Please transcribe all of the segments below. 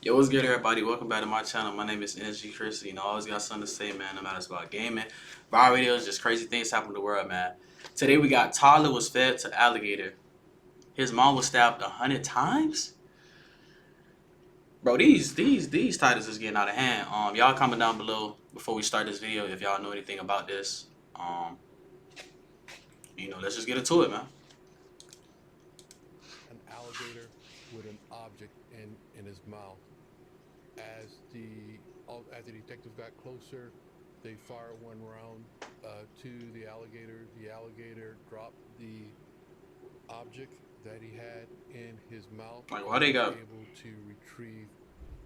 Yo, what's good, everybody? Welcome back to my channel. My name is NSG Chris. You know, I always got something to say, man. No matter it's about gaming, viral videos, just crazy things happen in the world, man. Today we got Toddler was fed to Alligator. His mom was stabbed 100 times. Bro, these titles is getting out of hand. Y'all comment down below before we start this video if y'all know anything about this. Let's just get into it, man. An alligator with an object in his mouth. As the detectives got closer, they fired one round to the alligator. The alligator dropped the object that he had in his mouth. Like, why they got able to retrieve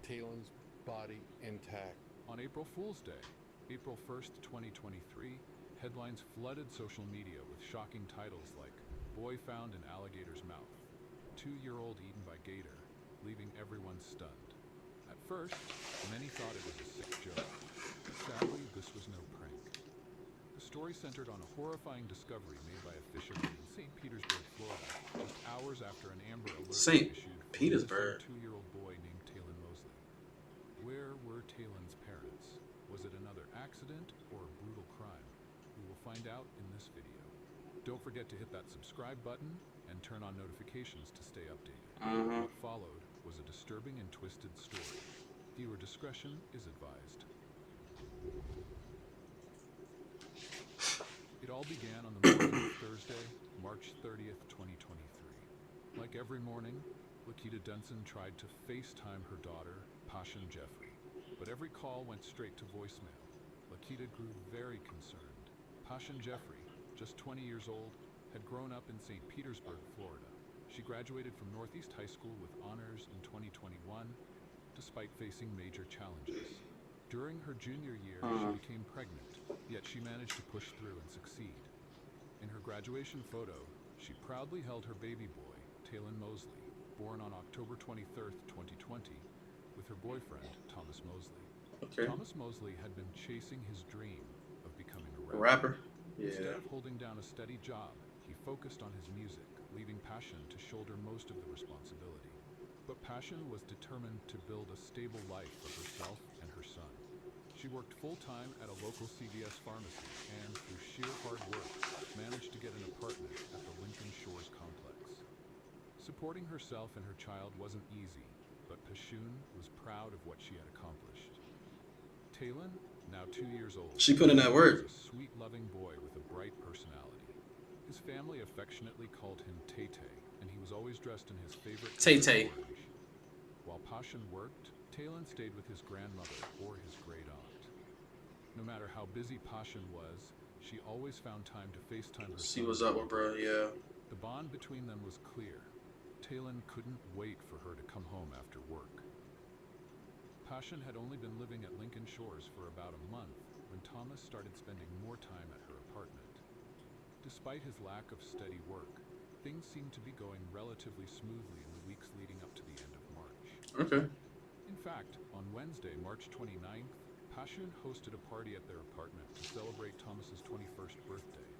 Talon's body intact. On April Fool's Day, April 1st, 2023, headlines flooded social media with shocking titles like "Boy Found in Alligator's Mouth," "2-year-old eaten by gator," leaving everyone stunned. At first, many thought it was a sick joke. Sadly, this was no prank. The story centered on a horrifying discovery made by a fisherman in St. Petersburg, Florida, just hours after an Amber Alert was St. issued for Petersburg? a 2-year-old boy named Talon Mosley. Where were Talon's parents? Was it another accident or a brutal crime? We will find out in this video. Don't forget to hit that subscribe button and turn on notifications to stay updated. What followed was a disturbing and twisted story. Viewer discretion is advised. It all began on the morning of Thursday, March 30th, 2023. Like every morning, Lakita Denson tried to FaceTime her daughter, Passion Jeffrey, but every call went straight to voicemail. Lakita grew very concerned. Passion Jeffrey, just 20 years old, had grown up in St. Petersburg, Florida. She graduated from Northeast High School with honors in 2021, despite facing major challenges. During her junior year, she became pregnant, yet she managed to push through and succeed. In her graduation photo, she proudly held her baby boy, Talon Mosley, born on October 23rd, 2020, with her boyfriend, Thomas Mosley. Okay. Thomas Mosley had been chasing his dream of becoming a rapper? Instead Yeah. of holding down a steady job, he focused on his music, leaving Passion to shoulder most of the responsibility. But Passion was determined to build a stable life for herself and her son. She worked full-time at a local CVS pharmacy and, through sheer hard work, managed to get an apartment at the Lincoln Shores complex. Supporting herself and her child wasn't easy, but Passion was proud of what she had accomplished. Talon, now 2 years old, She put in that work. was a sweet, loving boy with a bright personality. His family affectionately called him Tay-Tay, and he was always dressed in his favorite Tay-Tay. color, orange. While Passion worked, Talon stayed with his grandmother or his great aunt. No matter how busy Passion was, she always found time to FaceTime her See son. what's up with bro, yeah. The bond between them was clear. Talon couldn't wait for her to come home after work. Passion had only been living at Lincoln Shores for about a month when Thomas started spending more time at her apartment. Despite his lack of steady work, things seemed to be going relatively smoothly in the weeks leading up to the end of March. Okay. In fact, on Wednesday, March 29th, Passion hosted a party at their apartment to celebrate Thomas's 21st birthday.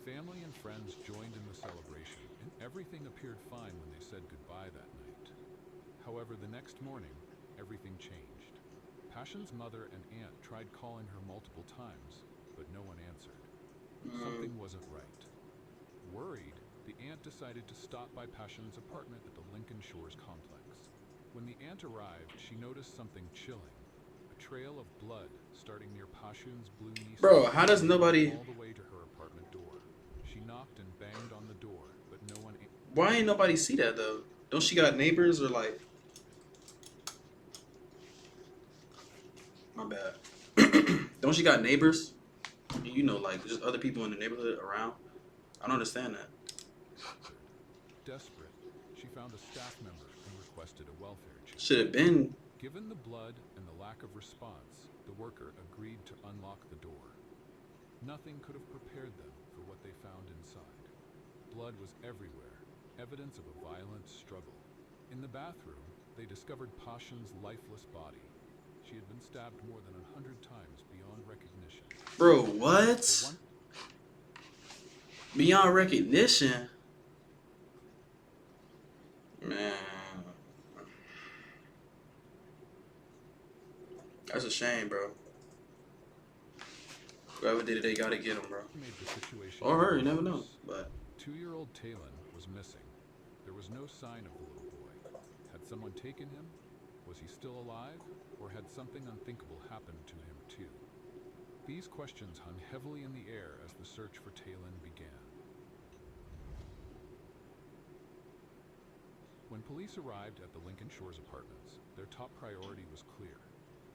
Family and friends joined in the celebration, and everything appeared fine when they said goodbye that night. However, the next morning, everything changed. Passion's mother and aunt tried calling her multiple times, but no one answered. Something wasn't right. Worried, the aunt decided to stop by Passion's apartment at the Lincoln Shores complex. When the aunt arrived, she noticed something chilling. A trail of blood starting near Passion's blue Nissan. Bro, how does nobody... all the way to her apartment door. She knocked and banged on the door, but no one... Why ain't nobody see that, though? Don't she got neighbors or, like... My bad. Don't she got neighbors? You know, like, just other people in the neighborhood around? I don't understand that. Desperate, she found a staff member and requested a welfare check. Should have been... Given the blood and the lack of response, the worker agreed to unlock the door. Nothing could have prepared them for what they found inside. Blood was everywhere, evidence of a violent struggle. In the bathroom, they discovered Passion's lifeless body. She had been stabbed more than 100 times beyond recognition. Bro, what? Beyond recognition? Man. That's a shame, bro. Whoever did it, they gotta get him, bro. Made the situation Or her, you even never know. worse. But 2-year-old Talon was missing. There was no sign of the little boy. Had someone taken him? Was he still alive? Or had something unthinkable happened to him too? These questions hung heavily in the air as the search for Talon began. When police arrived at the Lincoln Shores apartments, their top priority was clear.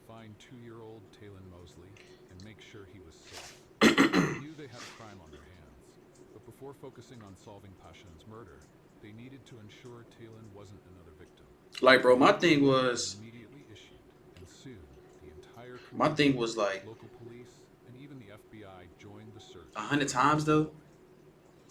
Find 2-year-old Talon Mosley and make sure he was safe. They knew they had a crime on their hands, but before focusing on solving Pashan's murder, they needed to ensure Talon wasn't another victim. like, bro, my thing was, Immediately issued, and soon the entire my community, thing was like local police, and even the FBI joined the search. 100 times though.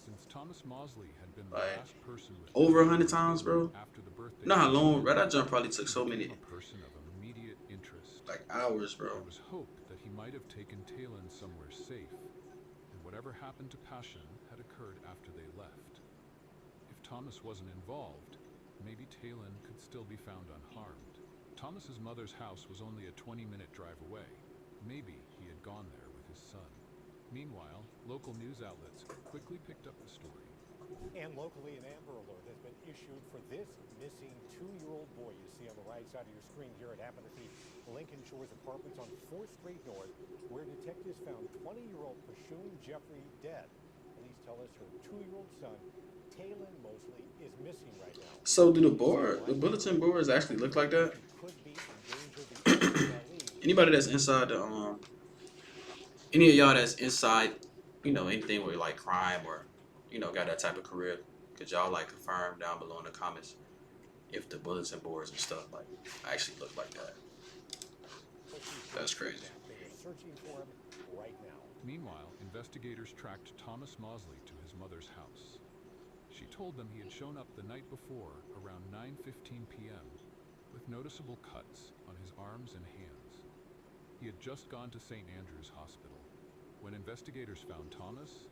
Since Thomas Mosley had been the Like, last person with over 100 times, bro. after the birthday, You know how long, bro? That jump probably took so he many, became a person of immediate interest. like, hours, bro. There was hope that he might have taken Talon somewhere safe, and whatever happened to Pashan had occurred after they left. If Thomas wasn't involved, maybe Talon could still be found unharmed. Thomas's mother's house was only a 20-minute drive away. Maybe he had gone there with his son. Meanwhile, local news outlets quickly picked up the story. And locally, an Amber Alert has been issued for this missing 2-year-old boy you see on the right side of your screen here. It happened at the Lincoln Shores Apartments on 4th Street North, where detectives found 20-year-old Pashoon Jeffrey dead. Police tell us her 2-year-old son, Talon Mosley, is missing right now. So do the bulletin boards actually look like that? Could be endanger the Anybody that's inside the any of y'all that's inside, you know, anything with like crime or, you know, got that type of career, could y'all like confirm down below in the comments if the bulletin boards and stuff like actually look like that? That's crazy. They're searching for him right now. Meanwhile, investigators tracked Thomas Mosley to his mother's house. She told them he had shown up the night before around 9:15 p.m. with noticeable cuts on his arms and hands. He had just gone to St. Andrew's Hospital. When investigators found Thomas,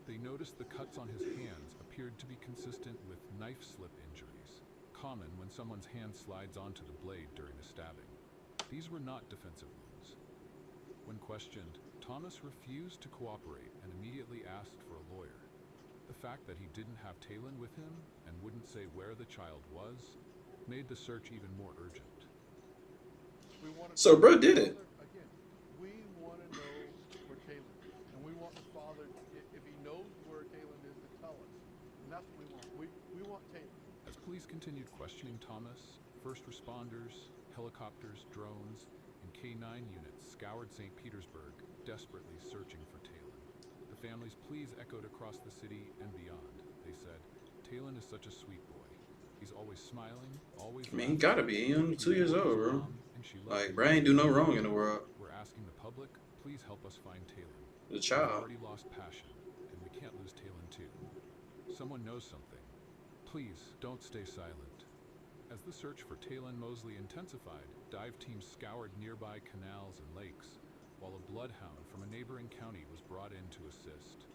they noticed the cuts on his hands appeared to be consistent with knife slip injuries, common when someone's hand slides onto the blade during a stabbing. These were not defensive wounds. When questioned, Thomas refused to cooperate and immediately asked for a lawyer. The fact that he didn't have Talon with him and wouldn't say where the child was made the search even more urgent. So bro did it. Again, we want to know where Talon is, and we want the father, if he knows where Talon is, to tell us. And that's what we want. We want Talon. As police continued questioning Thomas, first responders, helicopters, drones, and K-9 units scoured St. Petersburg, desperately searching for Talon. The family's pleas echoed across the city and beyond. They said, "Talon is such a sweet boy. He's always smiling, always." I mean, he gotta be. He only 2 years old, bro. And she Like, bro ain't do no wrong in the world. We're asking the public, please help us find Talon. The We've child. already lost Passion, and we can't lose Talon too. Someone knows something. Please don't stay silent. As the search for Talon Mosley intensified, dive teams scoured nearby canals and lakes, while a bloodhound from a neighboring county was brought in to assist.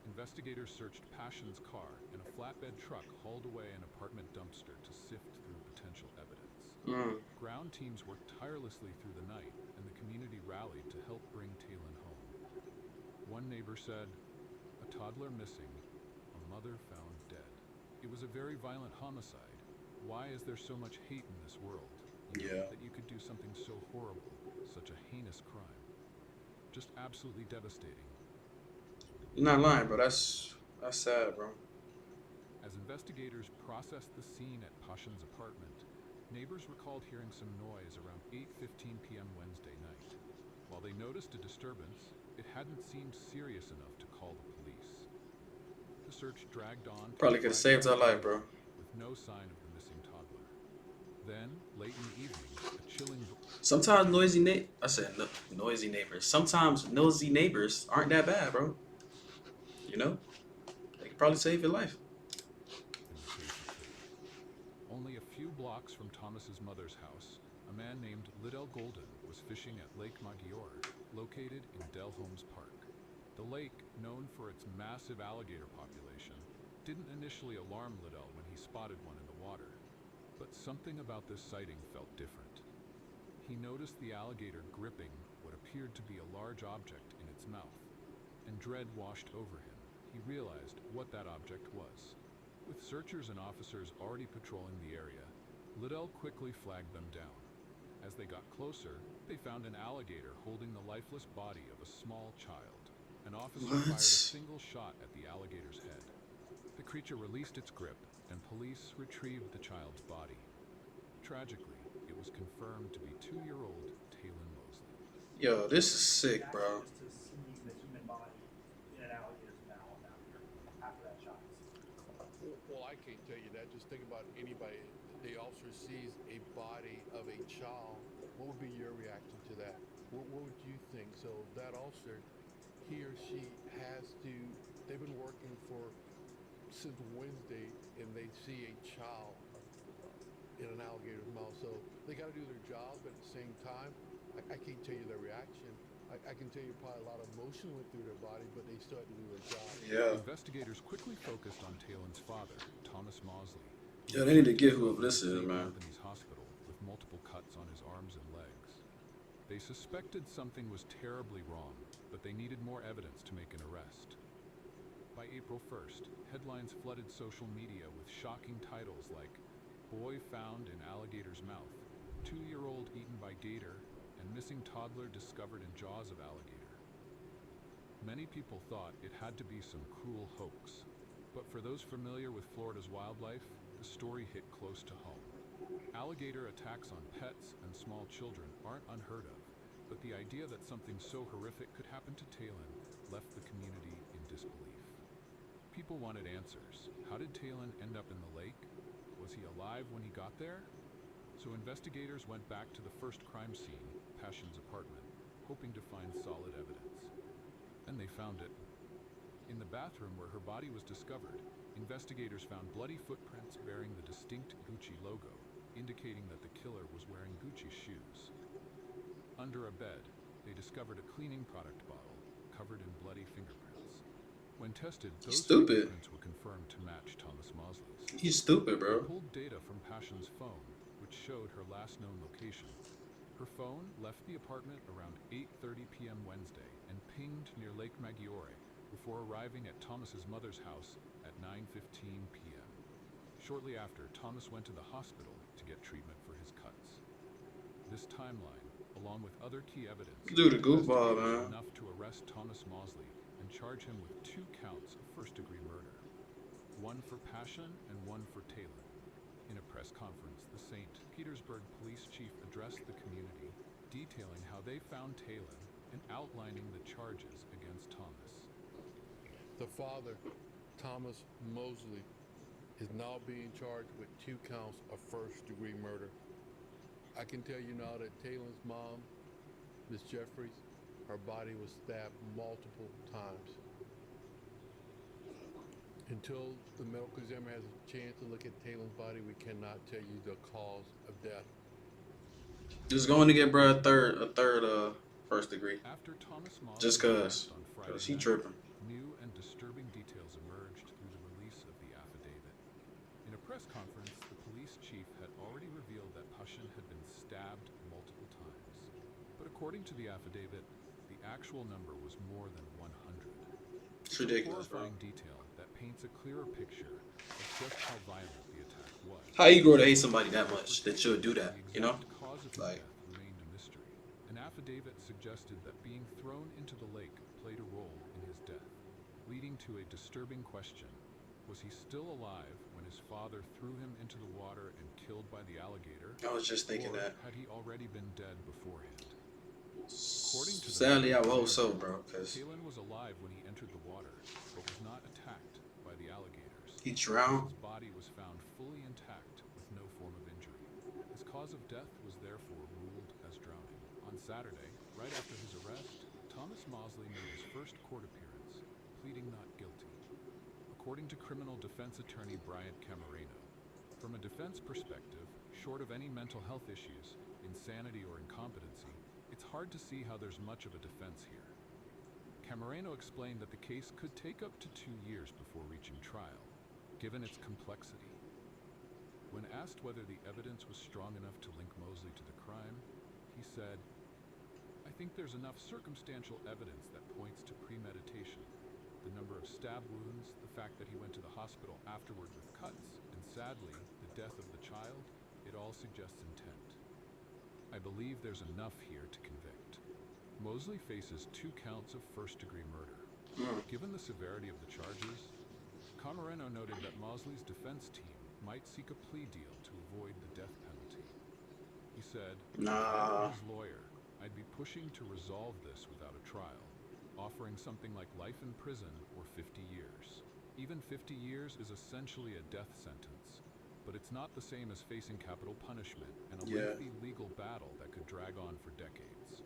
Investigators searched Passion's car, and a flatbed truck hauled away an apartment dumpster to sift through potential evidence. Ground teams worked tirelessly through the night, and the community rallied to help bring Talon home. One neighbor said, "A toddler missing, a mother found dead. It was a very violent homicide. Why is there so much hate in this world? Yeah. That you could do something so horrible, such a heinous crime. Just absolutely devastating." You're not lying, bro. That's sad, bro. As investigators processed the scene at Pashan's apartment, neighbors recalled hearing some noise around 8:15 p.m. Wednesday night. While they noticed a disturbance, it hadn't seemed serious enough to call the police. The search dragged on. Probably could have saved her life, bro. With no sign of the missing toddler. Then, late in the evening, a chilling. Sometimes noisy neighbors. Sometimes nosy neighbors aren't that bad, bro. You know? They could probably save your life. Only a few blocks from Thomas's mother's house, a man named Liddell Golden was fishing at Lake Maggiore, located in Del Holmes Park. The lake, known for its massive alligator population, didn't initially alarm Liddell when he spotted one in the water. But something about this sighting felt different. he noticed the alligator gripping what appeared to be a large object in its mouth, and dread washed over him. He realized what that object was. With searchers and officers already patrolling the area, Liddell quickly flagged them down. As they got closer, they found an alligator holding the lifeless body of a small child. An officer fired a single shot at the alligator's head. The creature released its grip, and police retrieved the child's body. Tragically, it was confirmed to be 2-year-old Taylon Mosley. Yo, this is sick, bro. To see the human body in an alligator's mouth after that shot. Well, I can't tell you that. Just think about anybody. The officer sees a body of a child. What would be your reaction to that? What would you think? So that officer, he or she has to, they've been working since Wednesday, and they see a child in an alligator's mouth. So they got to do their job, but at the same time, I can't tell you their reaction. I can tell you probably a lot of emotion went through their body, but they still had to do their job. Yeah. Investigators quickly focused on Taylon's father, Thomas Mosley. Yeah, they need to get whoever this is, man. Company's hospital with multiple cuts on his arms and legs. They suspected something was terribly wrong, but they needed more evidence to make an arrest. By April 1st, headlines flooded social media with shocking titles like "Boy Found in Alligator's Mouth," "2-year-old Eaten by Gator," and "Missing Toddler Discovered in Jaws of Alligator." Many people thought it had to be some cruel hoax, but for those familiar with Florida's wildlife, the story hit close to home. Alligator attacks on pets and small children aren't unheard of, but the idea that something so horrific could happen to Taylon left the community in disbelief. People wanted answers. How did Taylon end up in the lake? Was he alive when he got there? So investigators went back to the first crime scene, Passion's apartment, hoping to find solid evidence. And they found it. In the bathroom where her body was discovered, investigators found bloody footprints bearing the distinct Gucci logo, indicating that the killer was wearing Gucci shoes. Under a bed, they discovered a cleaning product bottle covered in bloody fingerprints. When tested, those fingerprints were confirmed to match Thomas Mosley's. He's stupid, They bro. pulled data from Passion's phone, which showed her last known location. Her phone left the apartment around 8:30 p.m. Wednesday and pinged near Lake Maggiore before arriving at Thomas's mother's house at 9:15 p.m. Shortly after, Thomas went to the hospital to get treatment for his cuts. This timeline, along with other key evidence, Dude, a goofball, man. enough to arrest Thomas Mosley and charge him with 2 counts of first-degree murder, one for Passion and one for Taylon. In a press conference, the St. Petersburg police chief addressed the community, detailing how they found Taylon and outlining the charges against Thomas. The father, Thomas Mosley, is now being charged with 2 counts of first-degree murder. I can tell you now that Taylon's mom, Miss Jeffries, her body was stabbed multiple times. Until the medical examiner has a chance to look at Taylon's body, we cannot tell you the cause of death. Just going to get bro a third first degree. After Thomas Mosley Just was cause arrested on Friday he night, tripping. new and disturbing details emerged through the release of the affidavit. In a press conference, the police chief had already revealed that Passion had been stabbed multiple times. But according to the affidavit, the actual number was more than 100. It's ridiculous, bro. Horrifying detail that paints a clearer picture of just how violent the attack was. How you grow to hate somebody that much that you'll do that, The you know? exact cause of his Like- death remained a mystery. An affidavit suggested that being thrown into the lake played a role in his death, leading to a disturbing question. Was he still alive when his father threw him into the water and killed by the alligator? I was just thinking Or that. had he already been dead beforehand? According to the Sadly, I would hope so, bro, because Taylon was alive when he entered the water, but was not attacked by the alligators. he drowned. His body was found fully intact with no form of injury. His cause of death was therefore ruled as drowning. On Saturday, right after his arrest, Thomas Mosley made his first court appearance, pleading not guilty. According to criminal defense attorney Bryant Camareno, from a defense perspective, short of any mental health issues, insanity, or incompetency, it's hard to see how there's much of a defense here. Camareno explained that the case could take up to 2 years before reaching trial, given its complexity. When asked whether the evidence was strong enough to link Mosley to the crime, he said, "I think there's enough circumstantial evidence that points to premeditation. The number of stab wounds, the fact that he went to the hospital afterward with cuts, and sadly, the death of the child, it all suggests intent. I believe there's enough here to convict." Mosley faces 2 counts of first-degree murder. Given the severity of the charges, Camareno noted that Mosley's defense team might seek a plea deal to avoid the death penalty. He said, "If I were his lawyer, I'd be pushing to resolve this without a trial, offering something like life in prison or 50 years. Even 50 years is essentially a death sentence, but it's not the same as facing capital punishment and a lengthy legal battle that could drag on for decades."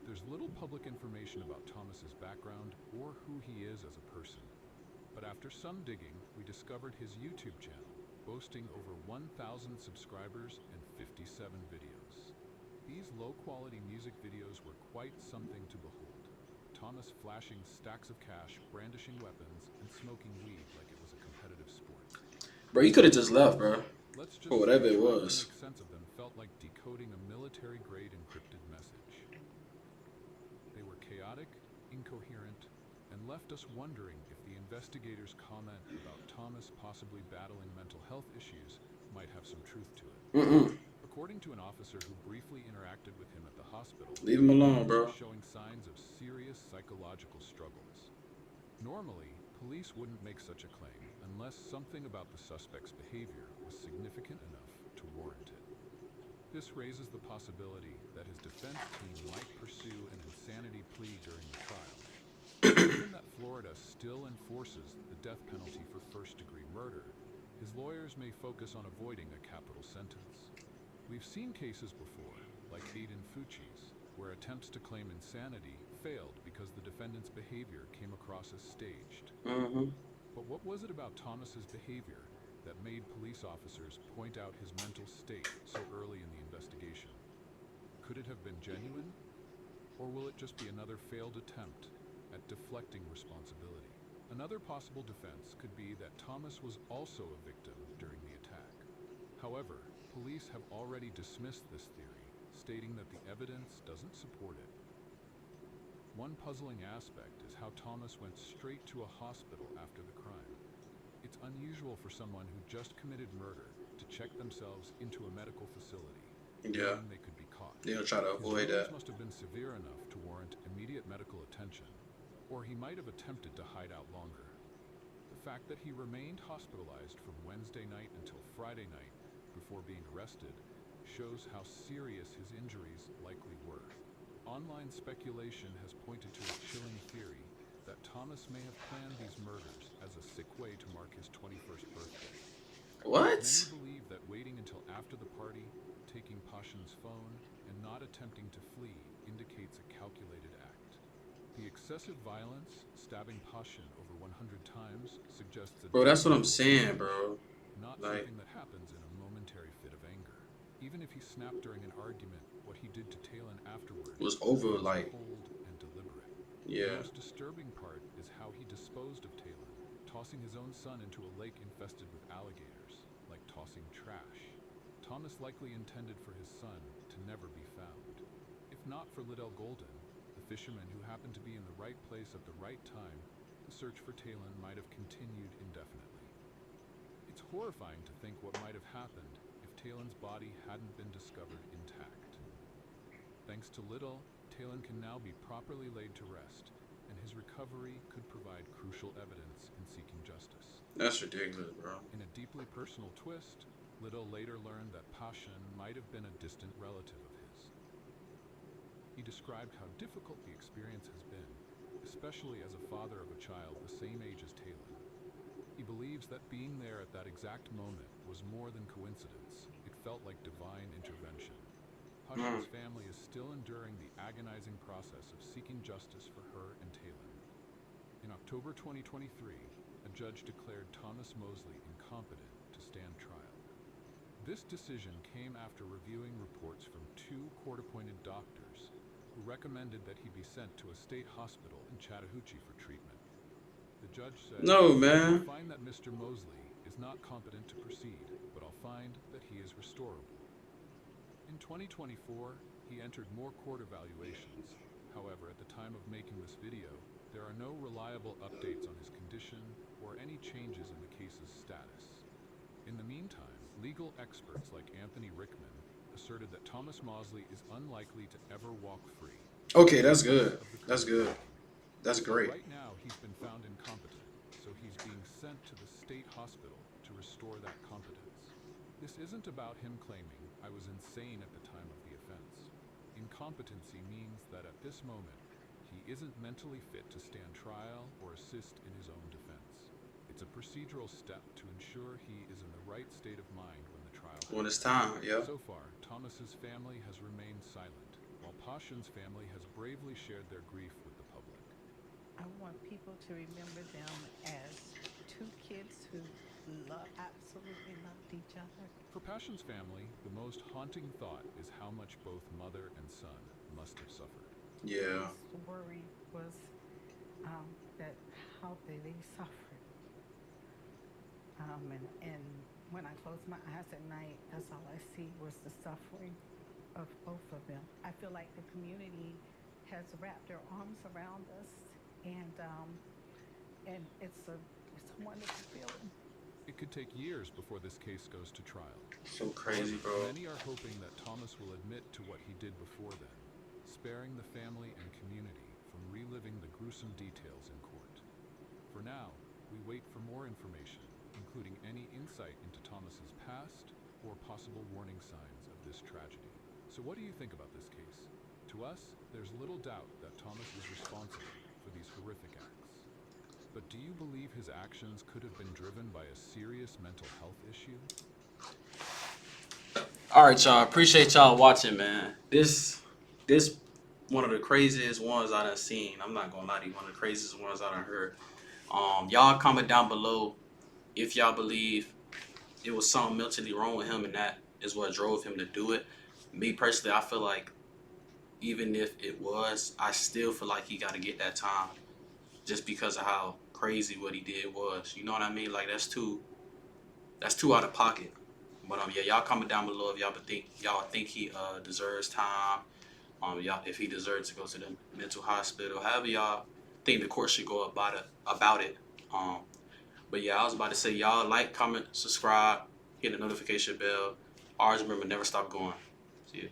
There's little public information about Thomas's background or who he is as a person. But after some digging, we discovered his YouTube channel, boasting over 1,000 subscribers and 57 videos. These low-quality music videos were quite something to behold. Thomas flashing stacks of cash, brandishing weapons, and smoking weed like it was a competitive sport. Bro, you could have just left, bro. Let's just Or whatever say it trying to was. make sense of them felt like decoding a military-grade encrypted message. They were chaotic, incoherent, and left us wondering if the investigators' comment about Thomas possibly battling mental health issues might have some truth to it. According to an officer who briefly interacted with him at the hospital, Leave him alone, he bro. was showing signs of serious psychological struggles. Normally, police wouldn't make such a claim unless something about the suspect's behavior was significant enough to warrant it. This raises the possibility that his defense team might pursue an insanity plea during the trial. Given that Florida still enforces the death penalty for first-degree murder, his lawyers may focus on avoiding a capital sentence. We've seen cases before, like Aiden Fucci's, where attempts to claim insanity failed because the defendant's behavior came across as staged. But what was it about Thomas's behavior that made police officers point out his mental state so early in the investigation? Could it have been genuine? Or will it just be another failed attempt at deflecting responsibility? Another possible defense could be that Thomas was also a victim during the attack. However, police have already dismissed this theory, stating that the evidence doesn't support it. One puzzling aspect is how Thomas went straight to a hospital after the crime. It's unusual for someone who just committed murder to check themselves into a medical facility, knowing they could be caught. They'll try to avoid His wounds that. must have been severe enough to warrant immediate medical attention, or he might have attempted to hide out longer. The fact that he remained hospitalized from Wednesday night until Friday night before being arrested shows how serious his injuries likely were. Online speculation has pointed to a chilling theory that Thomas may have planned these murders as a sick way to mark his 21st birthday. What? Many believe that waiting until after the party, taking Pashan's phone, and not attempting to flee indicates a calculated act. The excessive violence, stabbing Pashan over 100 times, suggests a Bro, that's what I'm deliberate saying, bro. not Like- something that happens in a momentary fit of anger. Even if he snapped during an argument, what he did to Talon afterward Was over, like- cold and deliberate. The Yeah. most disturbing part is how he disposed of Talon, tossing his own son into a lake infested with alligators, like tossing trash. Thomas likely intended for his son to never be found. If not for Liddell Golden, the fisherman who happened to be in the right place at the right time, the search for Talon might have continued indefinitely. It's horrifying to think what might have happened if Talon's body hadn't been discovered intact. Thanks to Liddell, Talon can now be properly laid to rest, and his recovery could provide crucial evidence in seeking justice. That's ridiculous, bro. In a deeply personal twist, Liddell later learned that Pashan might have been a distant relative of his. He described how difficult the experience has been, especially as a father of a child the same age as Talon. He believes that being there at that exact moment was more than coincidence. It felt like divine intervention. Pashan's family is still enduring the agonizing process of seeking justice for her and Talon. In October 2023, a judge declared Thomas Mosley incompetent to stand trial. This decision came after reviewing reports from 2 court-appointed doctors who recommended that he be sent to a state hospital in Chattahoochee for treatment. The judge said, No, "I'll man. find that Mr. Mosley is not competent to proceed, but I'll find that he is restorable." In 2024, he entered more court evaluations. However, at the time of making this video, there are no reliable updates on his condition or any changes in the case's status. In the meantime, legal experts like Anthony Rickman asserted that Thomas Mosley is unlikely to ever walk free. Okay, that's good. That's good. That's great. Right now, he's been found incompetent, so he's being sent to the state hospital to restore that competence. This isn't about him claiming, "I was insane at the time of the offense." Incompetency means that at this moment, he isn't mentally fit to stand trial or assist in his own defense. It's a procedural step to ensure he is in the right state of mind when the trial happens. When it's time, yeah. So far, Thomas's family has remained silent, while Pashan's family has bravely shared their grief with the public. I want people to remember them as two kids who absolutely loved each other. For Pashan's family, the most haunting thought is how much both mother and son must have suffered. Yeah. The worry was that how they suffered. And when I close my eyes at night, that's all I see was the suffering of both of them. I feel like the community has wrapped their arms around us, and it's a wonderful feeling. It could take years before this case goes to trial. So crazy, bro. Many are hoping that Thomas will admit to what he did before then, sparing the family and community from reliving the gruesome details in court. For now, we wait for more information, including any insight into Thomas's past or possible warning signs of this tragedy. So what do you think about this case? To us, there's little doubt that Thomas is responsible for these horrific acts. But do you believe his actions could have been driven by a serious mental health issue? All right, y'all. Appreciate y'all watching, man. This one of the craziest ones I done seen. I'm not gonna lie to you, one of the craziest ones I done heard. Y'all comment down below if y'all believe it was something mentally wrong with him and that is what drove him to do it. Me personally, I feel like even if it was, I still feel like he got to get that time just because of how crazy what he did was. You know what I mean? Like that's too out of pocket. But yeah, y'all comment down below if y'all think he deserves time. Y'all if he deserves to go to the mental hospital. However y'all think the court should go about it. But yeah, I was about to say y'all like, comment, subscribe, hit the notification bell. Always remember, never stop going. See ya.